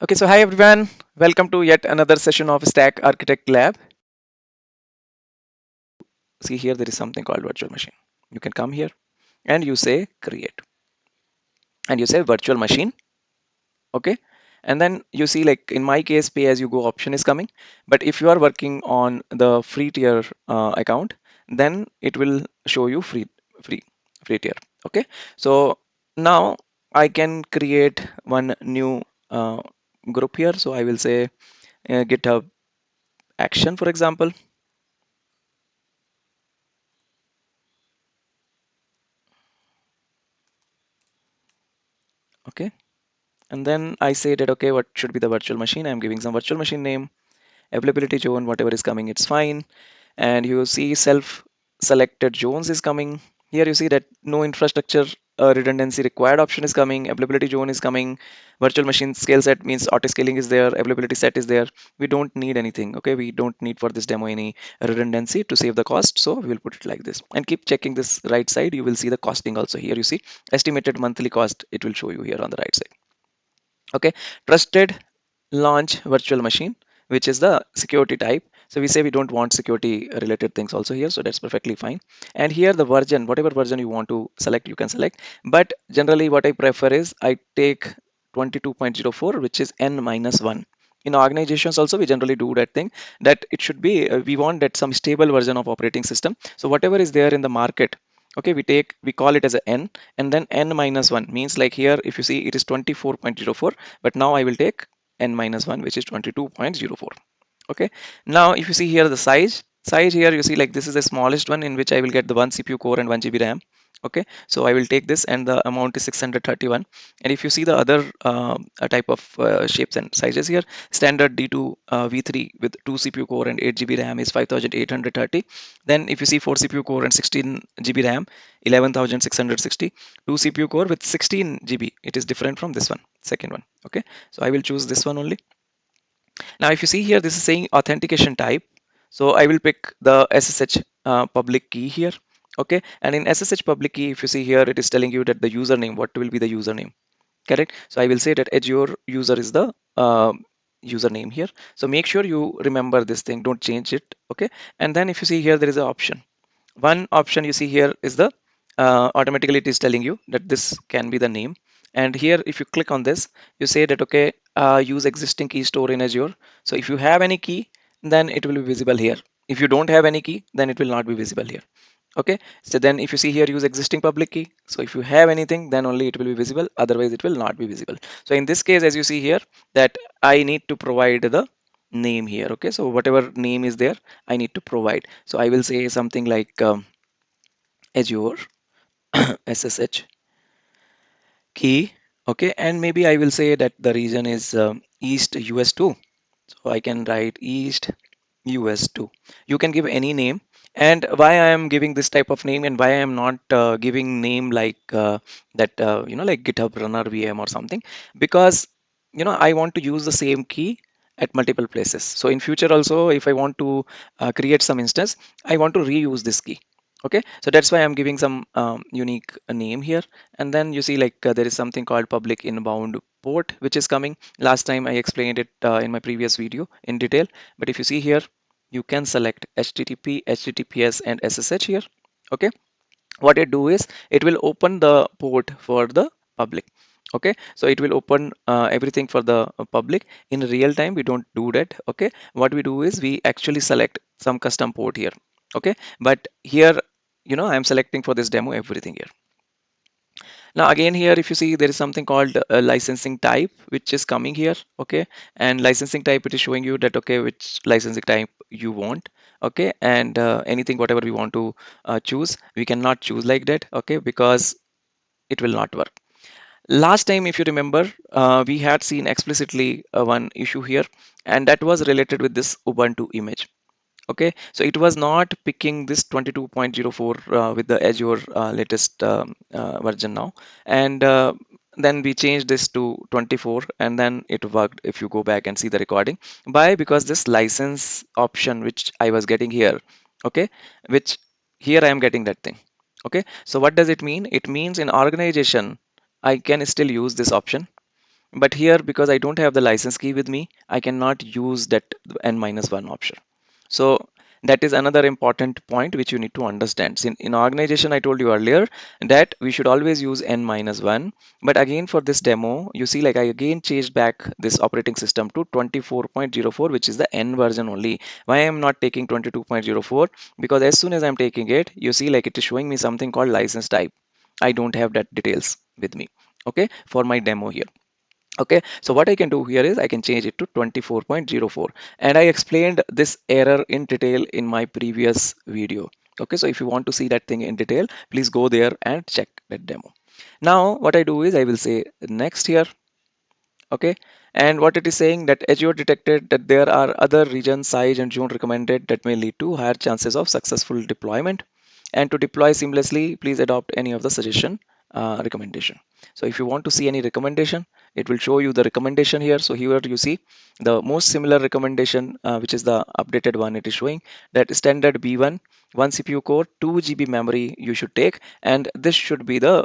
Okay, so hi everyone. Welcome to yet another session of Stack Architect Lab. See here, there is something called virtual machine. You can come here and you say create and you say virtual machine. Okay. And then you see, like in my case, pay as you go option is coming. But if you are working on the free tier account, then it will show you free, free tier. Okay. So now I can create one new group here. So I will say GitHub action, for example. Okay. And then I say that, okay, what should be the virtual machine? I'm giving some virtual machine name, availability zone, whatever is coming, it's fine. And you see self selected zones is coming. Here you see that no infrastructure redundancy required option is coming, availability zone is coming, virtual machine scale set means auto scaling is there, availability set is there. We don't need anything. Okay, we don't need for this demo any redundancy to save the cost. So we will put it like this and keep checking this right side. You will see the costing also here. You see estimated monthly cost, it will show you here on the right side. Okay, trusted launch virtual machine, which is the security type. So we say we don't want security related things also here, so that's perfectly fine. And here the version, whatever version you want to select, you can select. But generally what I prefer is I take 22.04, which is n minus 1. In organizations also we generally do that thing, that it should be we want that some stable version of operating system. So whatever is there in the market, okay, we call it as a n, and then n minus 1 means, like here if you see it is 24.04, but now I will take n minus 1, which is 22.04. Okay, now if you see here the size here, you see like this is the smallest one in which I will get the 1 CPU core and 1 GB RAM. Okay, so I will take this and the amount is 631. And if you see the other type of shapes and sizes here, standard D2 V3 with 2 CPU core and 8 GB RAM is 5830. Then if you see 4 CPU core and 16 GB RAM, 11660. 2 CPU core with 16 GB, it is different from this one, second one. Okay, so I will choose this one only. Now, if you see here, this is saying authentication type. So I will pick the SSH public key here. Okay. And in SSH public key, if you see here, it is telling you that the username, what will be the username. Correct. So I will say that Azure user is the username here. So make sure you remember this thing. Don't change it. Okay. And then if you see here, there is an option. One option you see here is the automatically it is telling you that this can be the name. And here if you click on this, you say that, okay, use existing key store in Azure. So if you have any key, then it will be visible here. If you don't have any key, then it will not be visible here. Okay, so then if you see here, use existing public key. So if you have anything, then only it will be visible, otherwise it will not be visible. So in this case, as you see here, that I need to provide the name here. Okay, so whatever name is there, I need to provide. So I will say something like Azure SSH key. Okay, and maybe I will say that the region is East US2. So I can write East US2. You can give any name. And why I am giving this type of name and why I am not giving name like that, like GitHub Runner VM or something, because I want to use the same key at multiple places. So in future also, if I want to create some instance, I want to reuse this key. Okay, so that's why I'm giving some unique name here. And then you see like there is something called public inbound port which is coming. Last time I explained it in my previous video in detail, but if you see here, you can select HTTP, HTTPS and SSH here. Okay, what it do is it will open the port for the public. Okay, so it will open everything for the public. In real time we don't do that. Okay, what we do is we actually select some custom port here. Okay, but here I'm selecting for this demo everything here. Now again here, if you see, there is something called licensing type which is coming here. Okay, and licensing type, it is showing you that, okay, which licensing type you want. Okay, and anything whatever we want to choose, we cannot choose like that. Okay, because it will not work. Last time, if you remember, we had seen explicitly one issue here, and that was related with this Ubuntu image. Okay, so it was not picking this 22.04 with the Azure latest version now. And then we changed this to 24, and then it worked. If you go back and see the recording, because this license option which I was getting here, okay, which here I am getting that thing. Okay, so what does it mean? It means in organization I can still use this option. But here, because I don't have the license key with me, I cannot use that n-1 option. So that is another important point which you need to understand. In organization, I told you earlier that we should always use n-1. But again, for this demo, you see, like I again changed back this operating system to 24.04, which is the n version only. Why I am not taking 22.04? Because as soon as I'm taking it, you see, like it is showing me something called license type. I don't have that details with me. Okay, for my demo here. Okay, so what I can do here is I can change it to 24.04, and I explained this error in detail in my previous video. Okay, so if you want to see that thing in detail, please go there and check that demo. Now what I do is I will say next here. Okay, and what it is saying that Azure detected that there are other region size and zone recommended that may lead to higher chances of successful deployment, and to deploy seamlessly, please adopt any of the suggestion recommendation. So if you want to see any recommendation, it will show you the recommendation here. So here you see the most similar recommendation, which is the updated one. It is showing that standard B1 CPU core, 2 GB memory you should take, and this should be the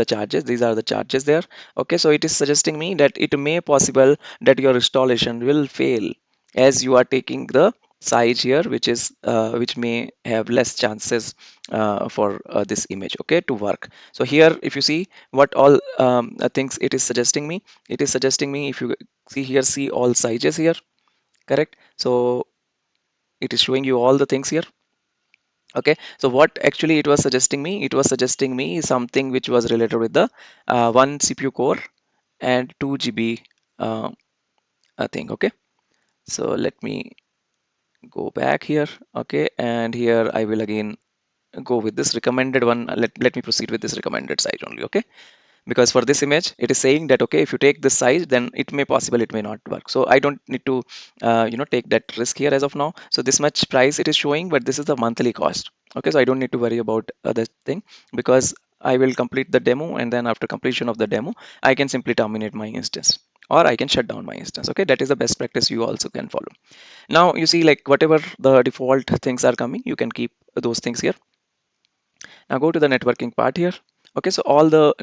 charges. These are the charges there. Okay, so it is suggesting me that it may possible that your installation will fail as you are taking the size here, which may have less chances for this image, okay, to work. So here if you see what all things it is suggesting me, it is suggesting me, if you see here, see all sizes here, correct? So it is showing you all the things here. Okay, so what actually it was suggesting me, it was suggesting me something which was related with the one CPU core and 2 GB thing. Okay, so let me go back here. Okay, and here I will again go with this recommended one. Let me proceed with this recommended size only. Okay, because for this image it is saying that okay, if you take this size, then it may possible it may not work. So I don't need to take that risk here as of now. So this much price it is showing, but this is the monthly cost. Okay, so I don't need to worry about other thing, because I will complete the demo, and then after completion of the demo I can simply terminate my instance, or I can shut down my instance. Okay, that is the best practice you also can follow. Now you see, like whatever the default things are coming, you can keep those things here. Now go to the networking part here. Okay, so all the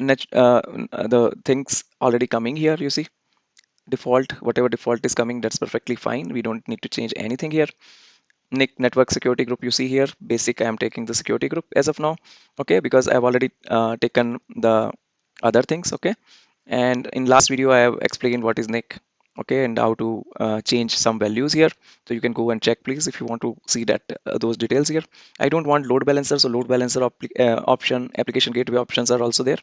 things already coming here, you see default, whatever default is coming, that's perfectly fine. We don't need to change anything here. Network security group, you see here, basic, I am taking the security group as of now. Okay, because I've already taken the other things. Okay, and in last video I have explained what is NIC. Okay, and how to change some values here. So you can go and check please if you want to see that those details here. I don't want load balancer, so load balancer option, application gateway options are also there.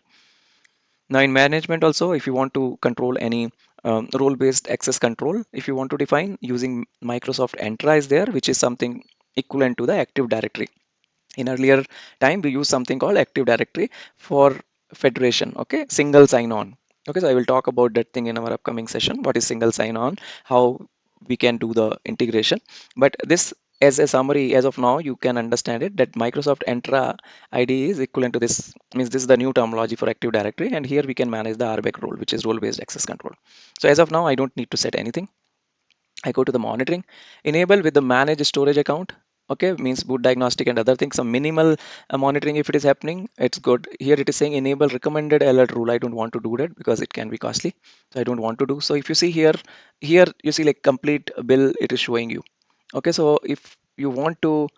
Now in management also, if you want to control any role based access control, if you want to define, using Microsoft Entra is there, which is something equivalent to the Active Directory. In earlier time we use something called Active Directory for federation. Okay, single sign on. Okay, so I will talk about that thing in our upcoming session, what is single sign on, how we can do the integration. But this, as a summary, as of now you can understand it, that Microsoft Entra ID is equivalent to this, means this is the new terminology for Active Directory, and here we can manage the RBAC role, which is role based access control. So as of now I don't need to set anything. I go to the monitoring, enable with the manage storage account. Okay, means boot diagnostic and other things. Some minimal monitoring if it is happening, it's good. Here it is saying enable recommended alert rule. I don't want to do that because it can be costly. So I don't want to do. So if you see here, here you see like complete bill, it is showing you. Okay, so if you want to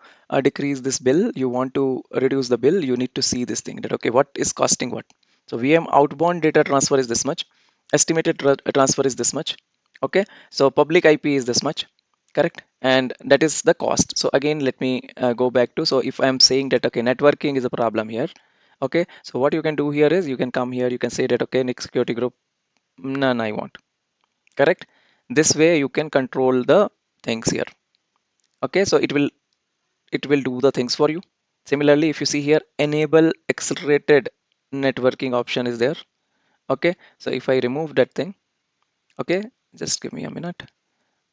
decrease this bill, you want to reduce the bill, you need to see this thing that okay, what is costing what. So VM outbound data transfer is this much, estimated transfer is this much. Okay, so public IP is this much, correct, and that is the cost. So again let me go back to, so if I'm saying that okay, networking is a problem here. Okay, so what you can do here is you can come here, you can say that okay, NIC security group, none I want, correct. This way you can control the things here. Okay, so it will do the things for you. Similarly, if you see here, enable accelerated networking option is there. Okay, so if I remove that thing, okay, just give me a minute,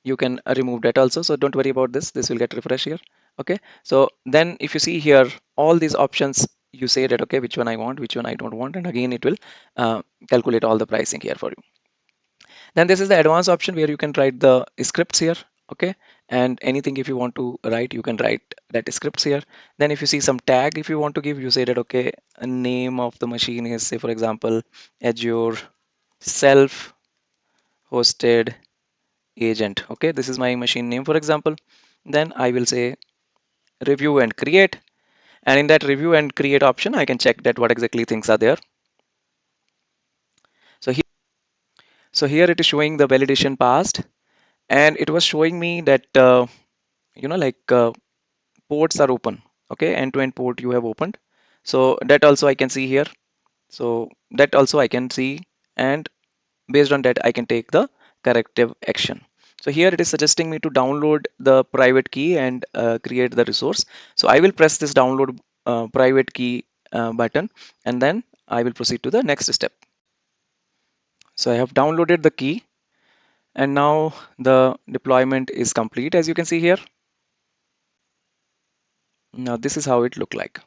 you can remove that also, so don't worry about this will get refreshed here. Okay, so then if you see here, all these options, you say that okay, which one I want, which one I don't want, and again it will calculate all the pricing here for you. Then this is the advanced option where you can write the scripts here. Okay, and anything if you want to write, you can write that scripts here. Then if you see some tag, if you want to give, you say that okay, a name of the machine is, say for example, Azure self, hosted agent. Okay, this is my machine name, for example. Then I will say review and create. And in that review and create option, I can check that what exactly things are there. So here, so here it is showing the validation passed, and it was showing me that ports are open. Okay, end-to-end port you have opened. So that also I can see here. So that also I can see, and based on that I can take the corrective action. So here it is suggesting me to download the private key and create the resource. So I will press this download private key button, and then I will proceed to the next step. So I have downloaded the key, and now the deployment is complete, as you can see here. Now this is how it look like.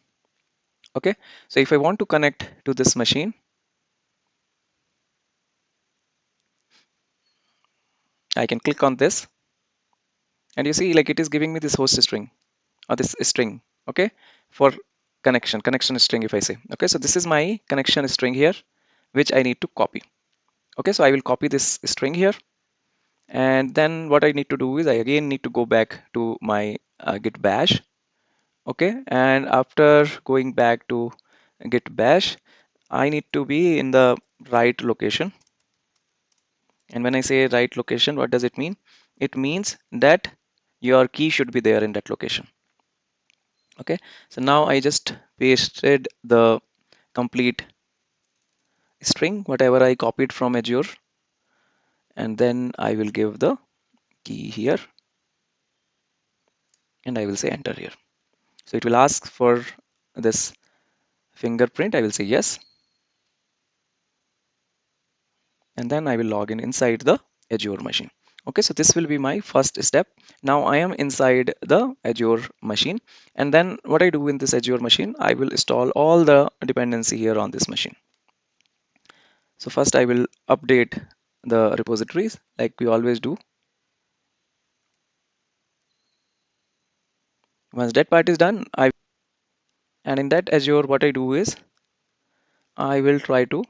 Okay, so if I want to connect to this machine, I can click on this, and you see like it is giving me this host string or this string. Okay, for connection string, if I say. Okay, so this is my connection string here, which I need to copy. Okay, so I will copy this string here, and then what I need to do is I again need to go back to my git bash. Okay, and after going back to git bash, I need to be in the right location. And when I say right location, what does it mean? It means that your key should be there in that location. Okay, so now I just pasted the complete string, whatever I copied from Azure, and then I will give the key here, and I will say enter here. So it will ask for this fingerprint. I will say yes, and then I will log in inside the Azure machine. Okay, so this will be my first step. Now I am inside the Azure machine, and then what I do in this Azure machine, I will install all the dependency here on this machine. So first I will update the repositories like we always do. Once that part is done, and in that Azure, what I do is I will try to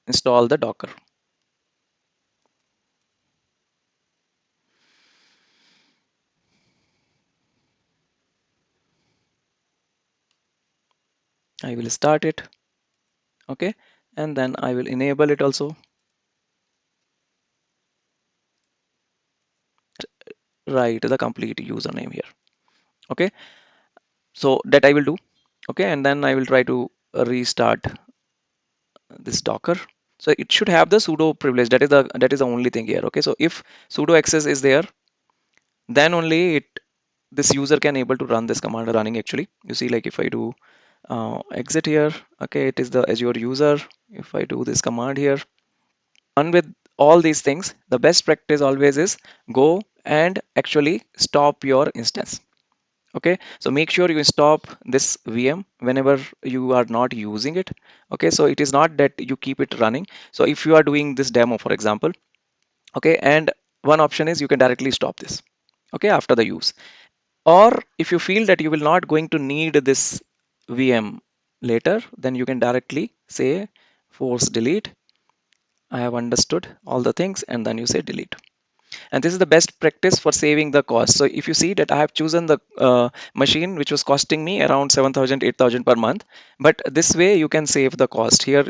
install the Docker. I will start it. Okay, and then I will enable it also. Write the complete username here. Okay, so that I will do. Okay, and then I will try to restart this Docker. So it should have the sudo privilege. That is the only thing here. Okay, so if sudo access is there, then only this user can able to run this command running actually. You see, like if I do exit here, okay, it is the Azure user. If I do this command here, on with all these things, the best practice always is go and actually stop your instance. Okay, so make sure you stop this VM whenever you are not using it. Okay, so it is not that you keep it running. So if you are doing this demo, for example, okay, and one option is you can directly stop this, okay, after the use. Or if you feel that you will not going to need this VM later, then you can directly say force delete. I have understood all the things, and then you say delete. And this is the best practice for saving the cost. So if you see that I have chosen the machine which was costing me around 7,000 8,000 per month, but this way you can save the cost here.